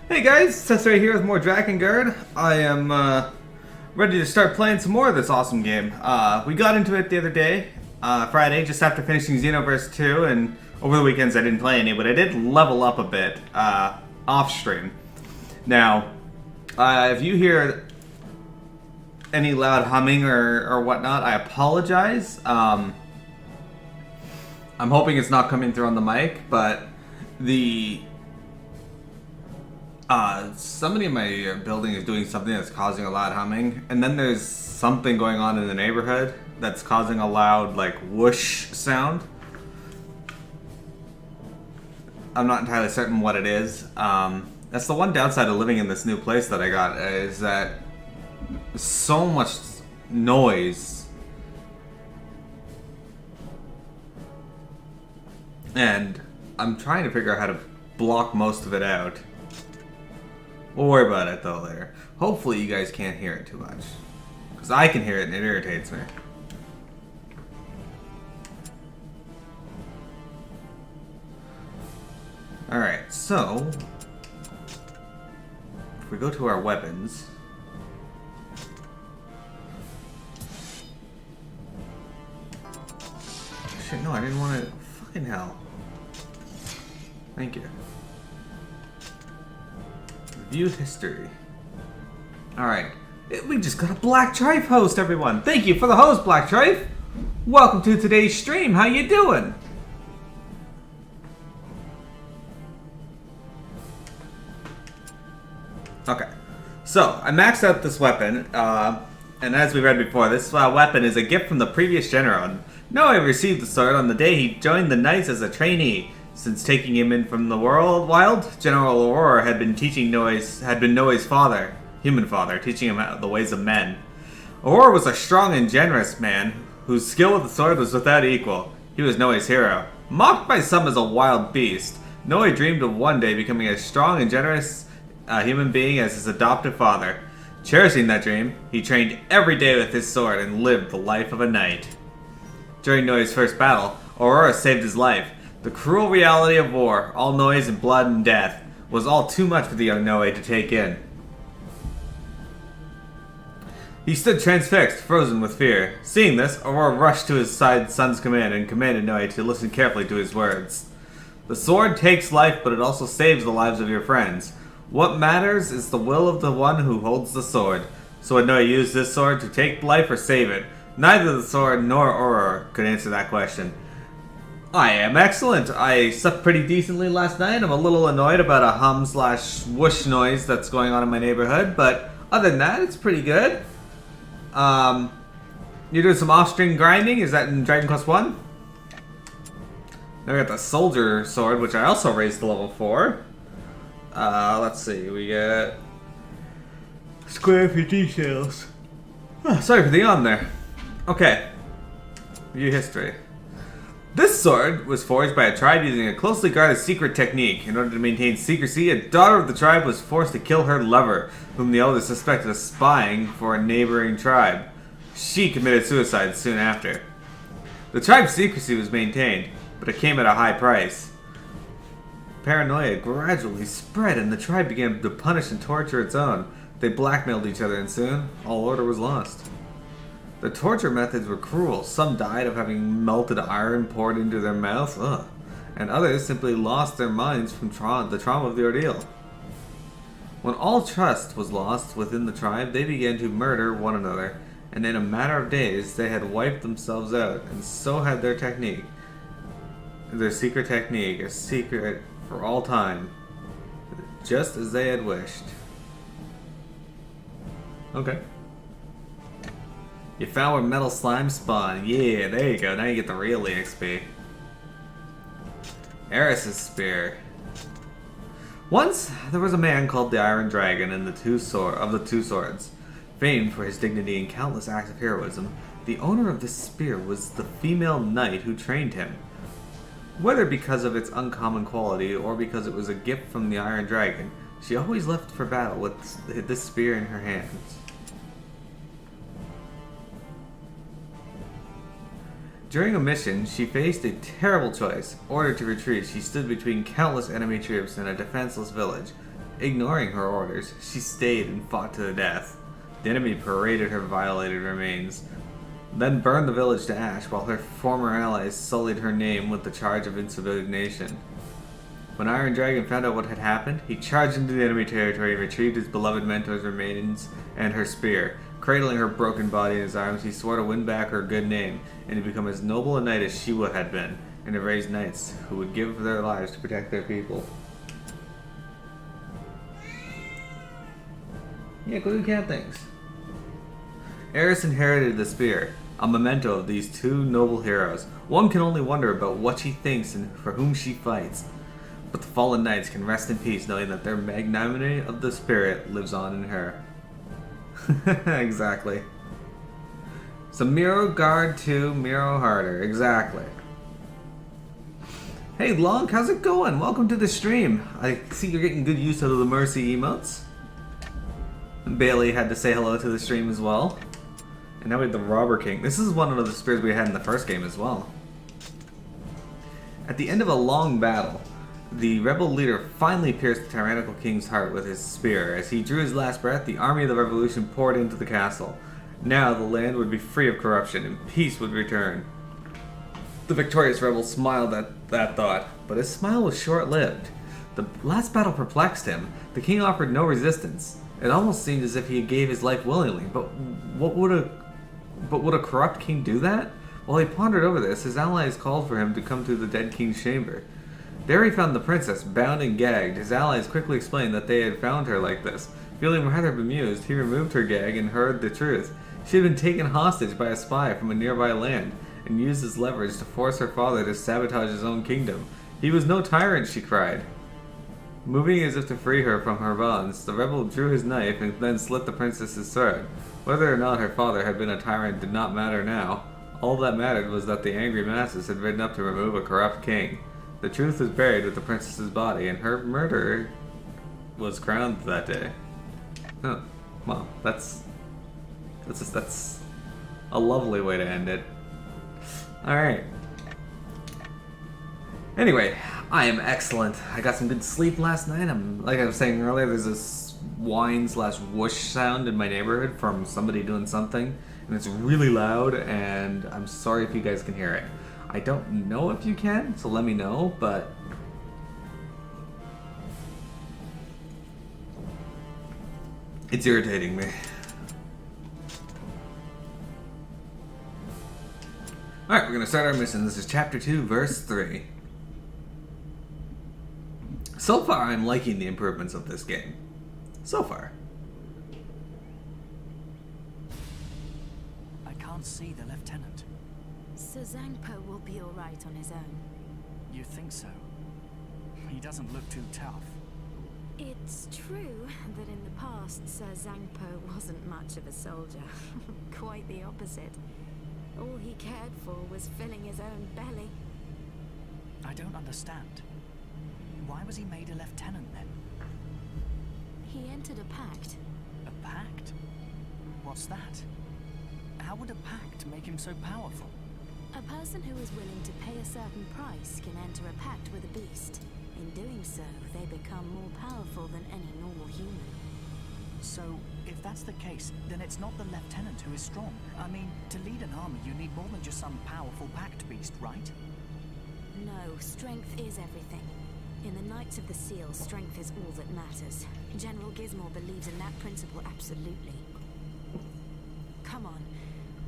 Hey guys, Seth right here with more Drakengard. I am ready to start playing some more of this awesome game. We got into it the other day, Friday, just after finishing Xenoverse 2, and over the weekends I didn't play any, but I did level up a bit off stream. Now, if you hear any loud humming or whatnot, I apologize. I'm hoping it's not coming through on the mic, but somebody in my building is doing something that's causing a loud humming, and then there's something going on in the neighborhood that's causing a loud, like, whoosh sound. I'm not entirely certain what it is. That's the one downside of living in this new place that I got, is that so much noise. And I'm trying to figure out how to block most of it out. We'll worry about it though later. Hopefully you guys can't hear it too much, because I can hear it and it irritates me. Alright, so if we go to our weapons, shit, no, I didn't want to. Fucking hell. Thank you. View history. Alright. We just got a Black Trife host, everyone. Thank you for the host, Black Trife. Welcome to today's stream. How you doing? Okay. So, I maxed out this weapon, and as we read before, this weapon is a gift from the previous general. Noe received the sword on the day he joined the Knights as a trainee. Since taking him in from the wild, General Aurora had been Noe's father, human father, teaching him the ways of men. Aurora was a strong and generous man, whose skill with the sword was without equal. He was Noe's hero. Mocked by some as a wild beast, Noe dreamed of one day becoming as strong and generous a human being as his adoptive father. Cherishing that dream, he trained every day with his sword and lived the life of a knight. During Noe's first battle, Aurora saved his life. The cruel reality of war, all noise and blood and death, was all too much for the young Noe to take in. He stood transfixed, frozen with fear. Seeing this, Aurora rushed to his son's command and commanded Noe to listen carefully to his words. The sword takes life, but it also saves the lives of your friends. What matters is the will of the one who holds the sword. So would Noe use this sword to take life or save it? Neither the sword nor Aurora could answer that question. I am excellent. I slept pretty decently last night. I'm a little annoyed about a hum/whoosh noise that's going on in my neighborhood, but other than that, it's pretty good. You're doing some off-string grinding? Is that in Dragon Quest 1? Now we got the soldier sword, which I also raised to level 4. Let's see. We got square for details. Oh, sorry for the yawn there. Okay. View history. This sword was forged by a tribe using a closely guarded secret technique. In order to maintain secrecy, a daughter of the tribe was forced to kill her lover, whom the elders suspected of spying for a neighboring tribe. She committed suicide soon after. The tribe's secrecy was maintained, but it came at a high price. Paranoia gradually spread, and the tribe began to punish and torture its own. They blackmailed each other, and soon, all order was lost. The torture methods were cruel. Some died of having melted iron poured into their mouths, and others simply lost their minds from the trauma of the ordeal. When all trust was lost within the tribe, they began to murder one another, and in a matter of days, they had wiped themselves out, and so had their technique. Their secret technique, a secret for all time, just as they had wished. Okay. You found where metal slime spawn. Yeah, there you go. Now you get the real EXP. Eris's spear. Once there was a man called the Iron Dragon of the Two Swords, famed for his dignity and countless acts of heroism. The owner of this spear was the female knight who trained him. Whether because of its uncommon quality or because it was a gift from the Iron Dragon, she always left for battle with this spear in her hands. During a mission, she faced a terrible choice. Ordered to retreat, she stood between countless enemy troops in a defenseless village. Ignoring her orders, she stayed and fought to the death. The enemy paraded her violated remains, then burned the village to ash while her former allies sullied her name with the charge of insubordination. When Iron Dragon found out what had happened, he charged into the enemy territory and retrieved his beloved mentor's remains and her spear. Cradling her broken body in his arms, he swore to win back her good name and to become as noble a knight as she had been, and to raise knights who would give their lives to protect their people. Yeah, go do cat things. Eris inherited the spear, a memento of these two noble heroes. One can only wonder about what she thinks and for whom she fights. But the fallen knights can rest in peace knowing that their magnanimity of the spirit lives on in her. Exactly. So MearoGaming to Miro harder. Exactly. Hey Lonk, how's it going? Welcome to the stream. I see you're getting good use out of the Mercy emotes. Bailey had to say hello to the stream as well. And now we have the Robber King. This is one of the spears we had in the first game as well. At the end of a long battle, the rebel leader finally pierced the tyrannical king's heart with his spear. As he drew his last breath, the army of the revolution poured into the castle. Now the land would be free of corruption and peace would return. The victorious rebel smiled at that thought, but his smile was short-lived. The last battle perplexed him. The king offered no resistance. It almost seemed as if he gave his life willingly, but would a corrupt king do that? While he pondered over this, his allies called for him to come to the dead king's chamber. There he found the princess, bound and gagged. His allies quickly explained that they had found her like this. Feeling rather bemused, he removed her gag and heard the truth. She had been taken hostage by a spy from a nearby land, and used as leverage to force her father to sabotage his own kingdom. He was no tyrant, she cried. Moving as if to free her from her bonds, the rebel drew his knife and then slit the princess's throat. Whether or not her father had been a tyrant did not matter now. All that mattered was that the angry masses had ridden up to remove a corrupt king. The truth was buried with the princess's body, and her murderer was crowned that day. Oh, well, that's a lovely way to end it. Alright. Anyway, I am excellent. I got some good sleep last night. Like I was saying earlier, there's this whine/whoosh sound in my neighborhood from somebody doing something, and it's really loud, and I'm sorry if you guys can hear it. I don't know if you can, so let me know, but it's irritating me. Alright, we're going to start our mission. This is Chapter 2, Verse 3. So far, I'm liking the improvements of this game. So far. I can't see the lieutenant. Sir Zangpo will be alright on his own. You think so? He doesn't look too tough. It's true that in the past, Sir Zangpo wasn't much of a soldier. Quite the opposite. All he cared for was filling his own belly. I don't understand. Why was he made a lieutenant then? He entered a pact. A pact? What's that? How would a pact make him so powerful? A person who is willing to pay a certain price can enter a pact with a beast. In doing so, they become more powerful than any normal human. So, if that's the case, then it's not the lieutenant who is strong. I mean, to lead an army, you need more than just some powerful pact beast, right? No, strength is everything. In the Knights of the Seal, strength is all that matters. General Gizmore believes in that principle absolutely. Come on.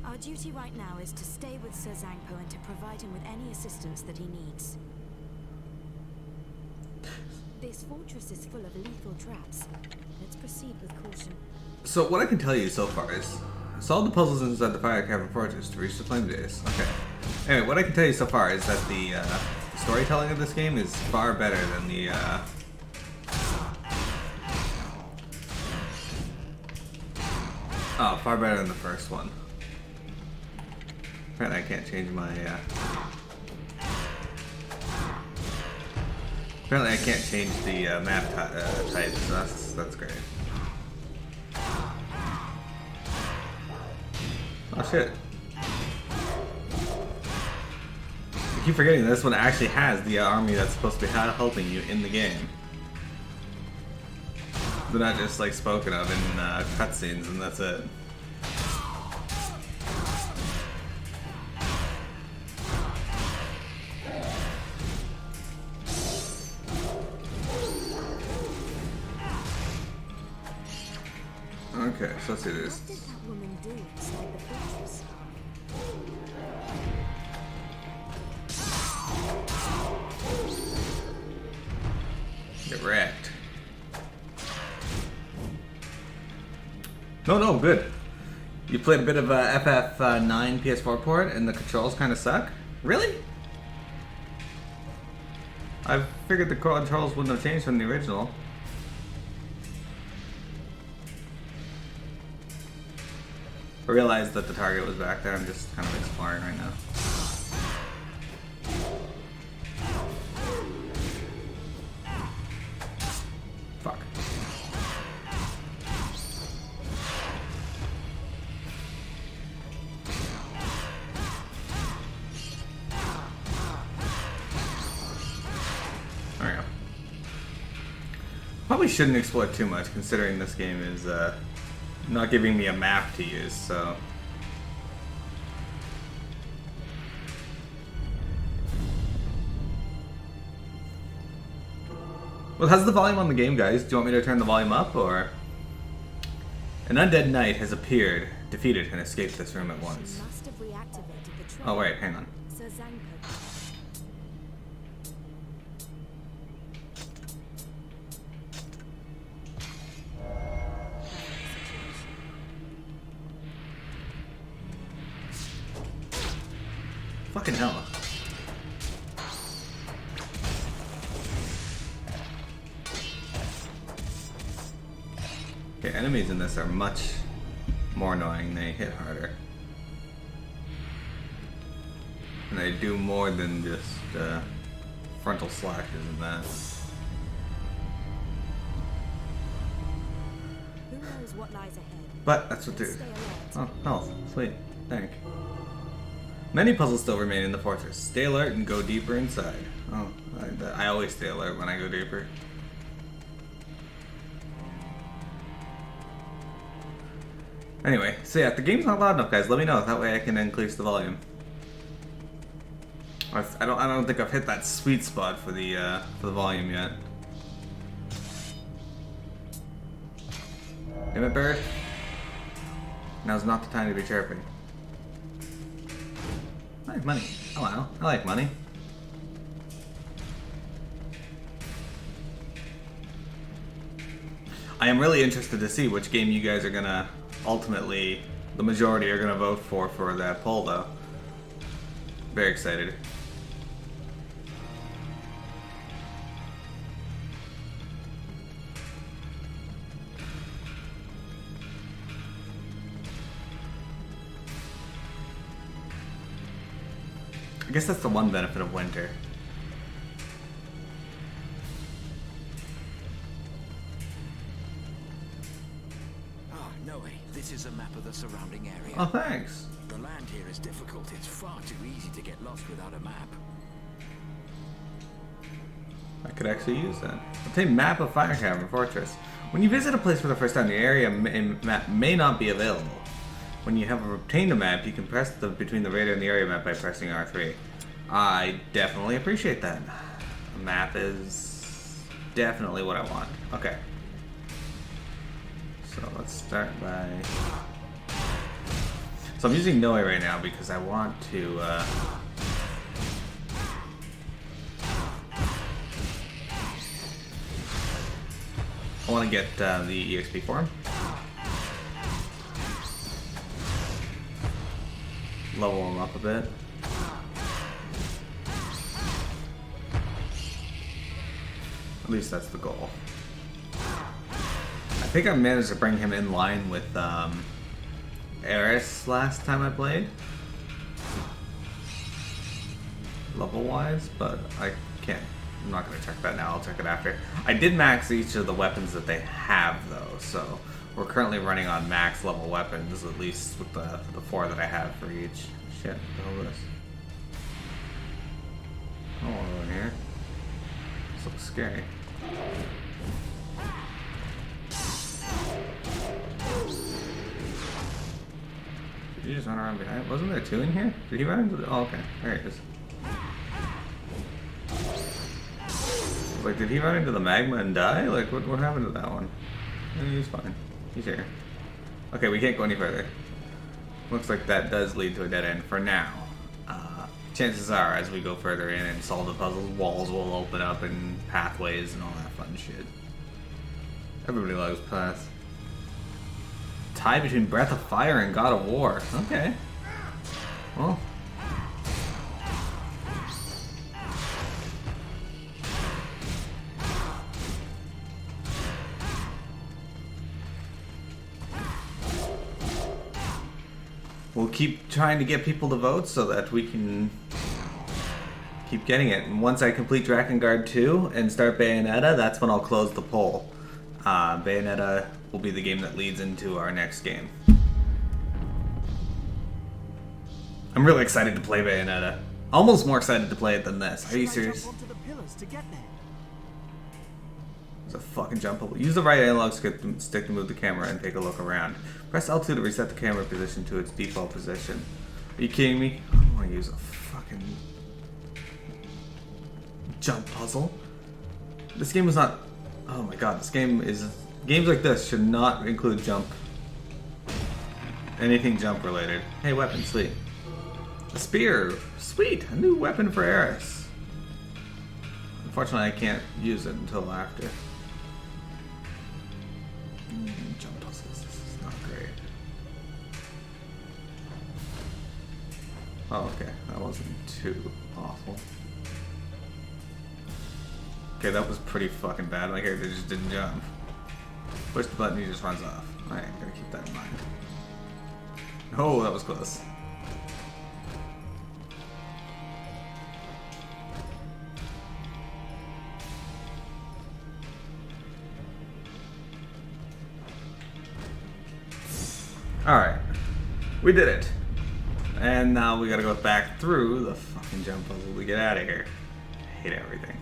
Our duty right now is to stay with Sir Zangpo and to provide him with any assistance that he needs. This fortress is full of lethal traps. Let's proceed with caution. So what I can tell you so far is, solve the puzzles inside the Fire Cavern Fortress to reach the Flame Days. Okay. Anyway, what I can tell you so far is that the storytelling of this game is far better than the far better than the first one. Apparently I can't change my apparently I can't change the map type, so that's great. Oh shit. I keep forgetting this one actually has the army that's supposed to be helping you in the game. They're not just like spoken of in cutscenes, and that's it. Okay, so let's do this. What did that woman do inside the fortress? Get wrecked. No, good. You played a bit of FF9 PS4 port and the controls kind of suck? Really? I figured the controls wouldn't have changed from the original. I realized that the target was back there. I'm just kind of exploring right now. Fuck. There we go. Probably shouldn't explore too much, considering this game is not giving me a map to use, so. Well, how's the volume on the game, guys? Do you want me to turn the volume up, or? An undead knight has appeared, defeated, and escaped this room at once. She must have reactivated the train. Oh wait, hang on. Sir Zanko. Fucking hell. Okay, enemies in this are much more annoying. They hit harder. And they do more than just frontal slashes and that. Who knows what lies ahead? But that's what do. Stay alert. Oh, health. Sweet. Thank. Many puzzles still remain in the fortress. Stay alert and go deeper inside. Oh, I always stay alert when I go deeper. Anyway, so yeah, if the game's not loud enough, guys, let me know. That way I can increase the volume. I don't think I've hit that sweet spot for the volume yet. Damn it, bird. Now's not the time to be chirping. I like money. Oh wow, I like money. I am really interested to see which game you guys are gonna ultimately, the majority are gonna vote for that poll though. Very excited. I guess that's the one benefit of winter. Oh, Noe, this is a map of the surrounding area. Oh, thanks. The land here is difficult. It's far too easy to get lost without a map. I could actually use that. Obtain map of Fire Cavern Fortress. When you visit a place for the first time, the area map may not be available. When you have obtained a map, you can press between the radar and the area map by pressing R3. I definitely appreciate that. A map is definitely what I want. Okay. So let's start by... So I'm using Noe right now because I want to... I want to get the EXP for him. Level him up a bit. At least that's the goal. I think I managed to bring him in line with Eris last time I played. Level-wise, but I can't. I'm not going to check that now. I'll check it after. I did max each of the weapons that they have, though, so we're currently running on max level weapons, at least with the 4 that I have for each. Shit, what the hell is this? Oh, over here. This looks scary. you just run around behind? Wasn't there two in here? Did he run into the... Oh, okay. There he is. Like, did he run into the magma and die? Like, what happened to that one? He's fine. He's here. Okay, we can't go any further. Looks like that does lead to a dead end for now. Chances are, as we go further in and solve the puzzles, walls will open up and pathways and all that fun shit. Everybody loves paths. Tie between Breath of Fire and God of War. Okay. Well. We'll keep trying to get people to vote so that we can keep getting it. And once I complete Drakengard 2 and start Bayonetta, that's when I'll close the poll. Bayonetta will be the game that leads into our next game. I'm really excited to play Bayonetta. Almost more excited to play it than this. Are you serious? Jump onto the pillars to get there. There's a fucking jump hole. Use the right analog stick to move the camera and take a look around. Press L2 to reset the camera position to its default position. Are you kidding me? I don't want to use a fucking jump puzzle. This game was not... Oh my god, this game is... Games like this should not include jump. Anything jump related. Hey, weapon, sweet. A spear. Sweet, a new weapon for Eris. Unfortunately, I can't use it until after. Jump puzzles, this is not great. Oh, okay, that wasn't too awful. Okay, that was pretty fucking bad. My character just didn't jump. Push the button, he just runs off. Alright, gotta keep that in mind. Oh, that was close. Alright, we did it. And now we gotta go back through the fucking jump puzzle to get out of here. I hate everything.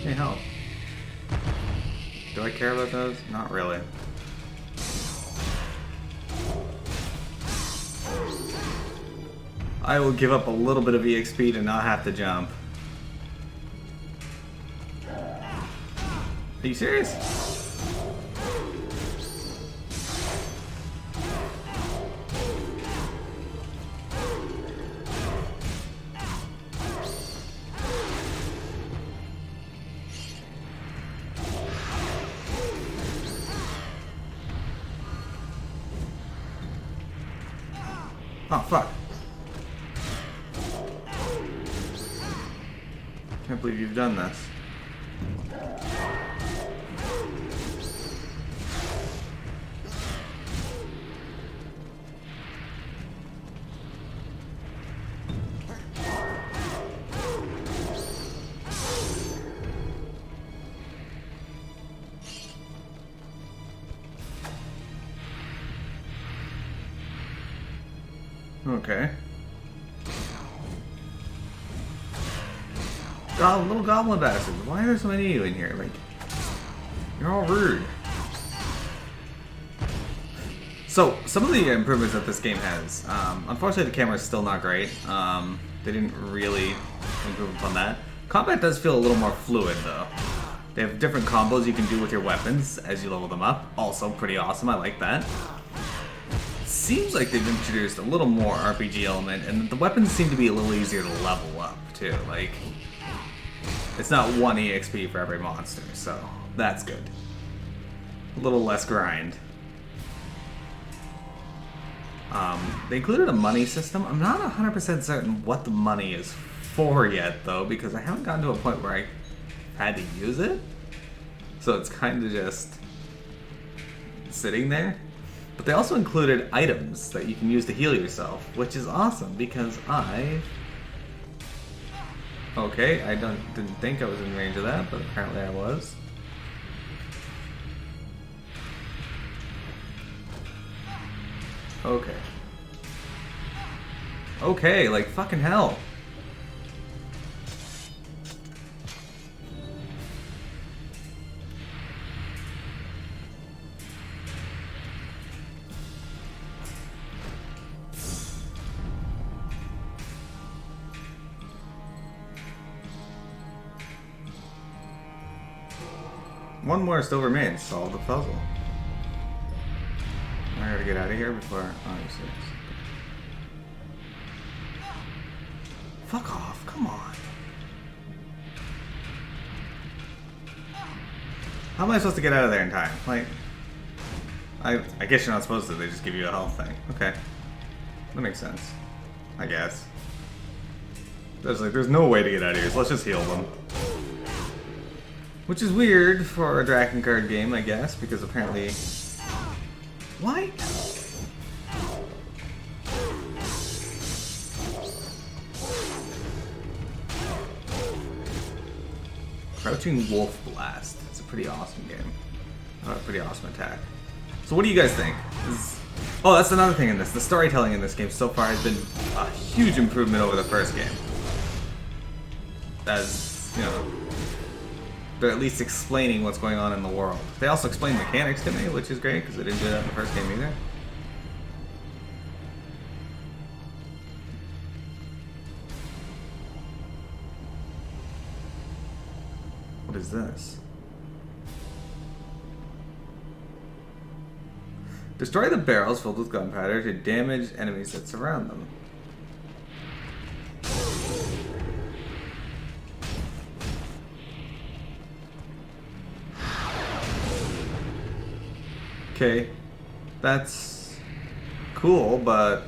Hey, help. Do I care about those? Not really. I will give up a little bit of EXP to not have to jump. Are you serious? Oh, fuck. Can't believe you've done this. Okay. God, little goblin bastards. Why are there so many of you in here? Like, you're all rude. So, some of the improvements that this game has, unfortunately the camera is still not great. They didn't really improve upon that. Combat does feel a little more fluid though. They have different combos you can do with your weapons as you level them up. Also pretty awesome, I like that. Seems like they've introduced a little more RPG element, and the weapons seem to be a little easier to level up too. Like, it's not 1 EXP for every monster, so that's good. A little less grind. They included a money system. I'm not 100% certain what the money is for yet, though, because I haven't gotten to a point where I had to use it. So it's kind of just sitting there. But they also included items that you can use to heal yourself, which is awesome because okay, I didn't think I was in range of that, but apparently I was. Okay. Okay, like fucking hell. One more still remains. Solve the puzzle. I gotta get out of here before. Oh, you're serious. Fuck off! Come on. How am I supposed to get out of there in time? Like, I guess you're not supposed to. They just give you a health thing. Okay, that makes sense. I guess. There's no way to get out of here, so let's just heal them. Which is weird for a Drakengard game, I guess, because apparently... Why? Crouching Wolf Blast. It's a pretty awesome game. A pretty awesome attack. So what do you guys think? Oh, that's another thing in this. The storytelling in this game so far has been a huge improvement over the first game. As, you know... They're at least explaining what's going on in the world. They also explain mechanics to me, which is great, because they didn't do that in the first game either. What is this? Destroy the barrels filled with gunpowder to damage enemies that surround them. Okay, that's cool, but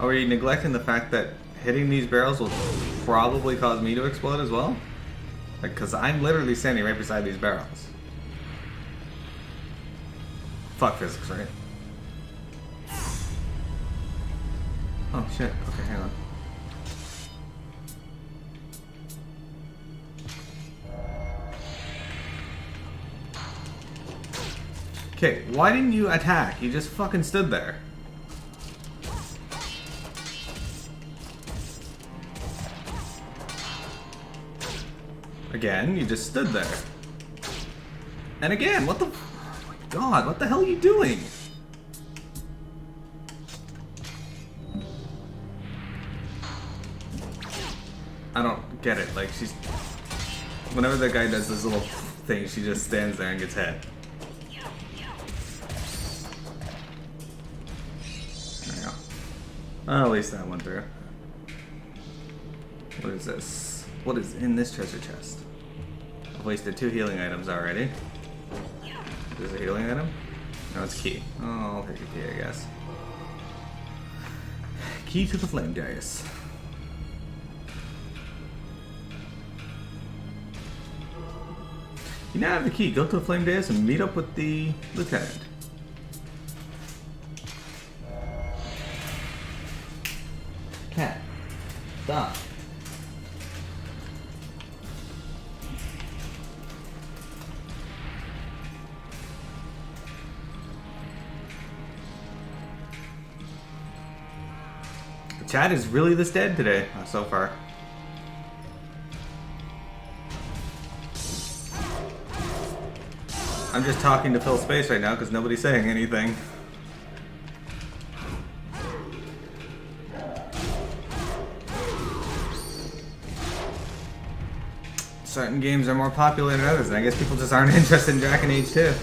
are we neglecting the fact that hitting these barrels will probably cause me to explode as well? Like, because I'm literally standing right beside these barrels. Fuck physics, right? Oh shit, okay, hang on. Okay, why didn't you attack? You just fucking stood there. Again, you just stood there. And again, what the... Oh my god, what the hell are you doing? I don't get it. Like, she's... Whenever the guy does this little thing, she just stands there and gets hit. Oh, at least that went through. What is this? What is in this treasure chest? I've wasted 2 healing items already. Is this a healing item? No, it's key. Oh, I'll take a key, I guess. Key to the flame dais. You now have the key. Go to the flame dais and meet up with the lieutenant. Cat. Stop. The chat is really this dead today, so far. I'm just talking to fill space right now because nobody's saying anything. Certain games are more popular than others, and I guess people just aren't interested in Dragon Age 2.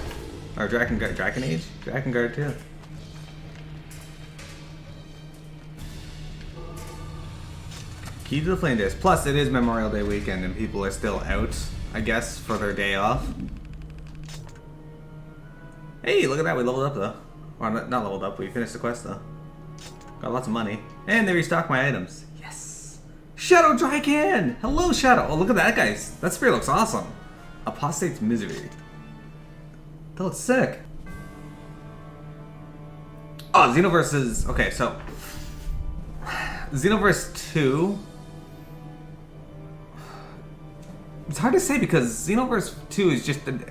Or Drakengard. Dragon Age? Drakengard 2. Key to the Flame Days. Plus, it is Memorial Day weekend, and people are still out, I guess, for their day off. Hey, look at that, we leveled up though. Or not leveled up, we finished the quest though. Got lots of money. And they restocked my items. Yes! Shadow Drycan! Hello, Shadow! Oh, look at that, guys. That spear looks awesome. Apostate's Misery. That looks sick. Oh, Xenoverse is... Okay, so... Xenoverse 2... It's hard to say because Xenoverse 2 is just an...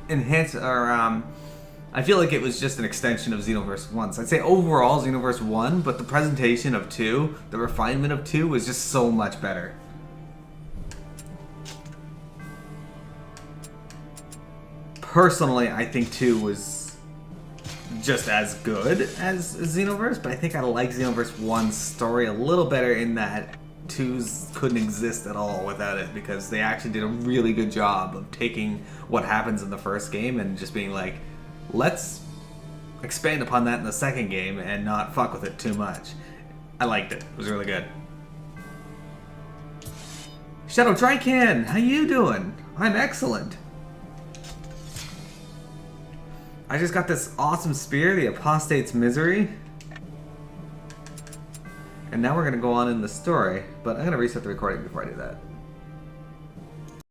enhance or I feel like it was just an extension of Xenoverse 1. So I'd say overall Xenoverse 1, but the presentation of 2, the refinement of 2 was just so much better. Personally, I think 2 was just as good as Xenoverse, but I think I like Xenoverse 1's story a little better in that 2's couldn't exist at all without it, because they actually did a really good job of taking what happens in the first game and just being like, let's expand upon that in the second game and not fuck with it too much. I liked it. It was really good. Shadow Drycan, how you doing? I'm excellent. I just got this awesome spear, the Apostate's Misery. And now we're going to go on in the story, but I'm going to reset the recording before I do that.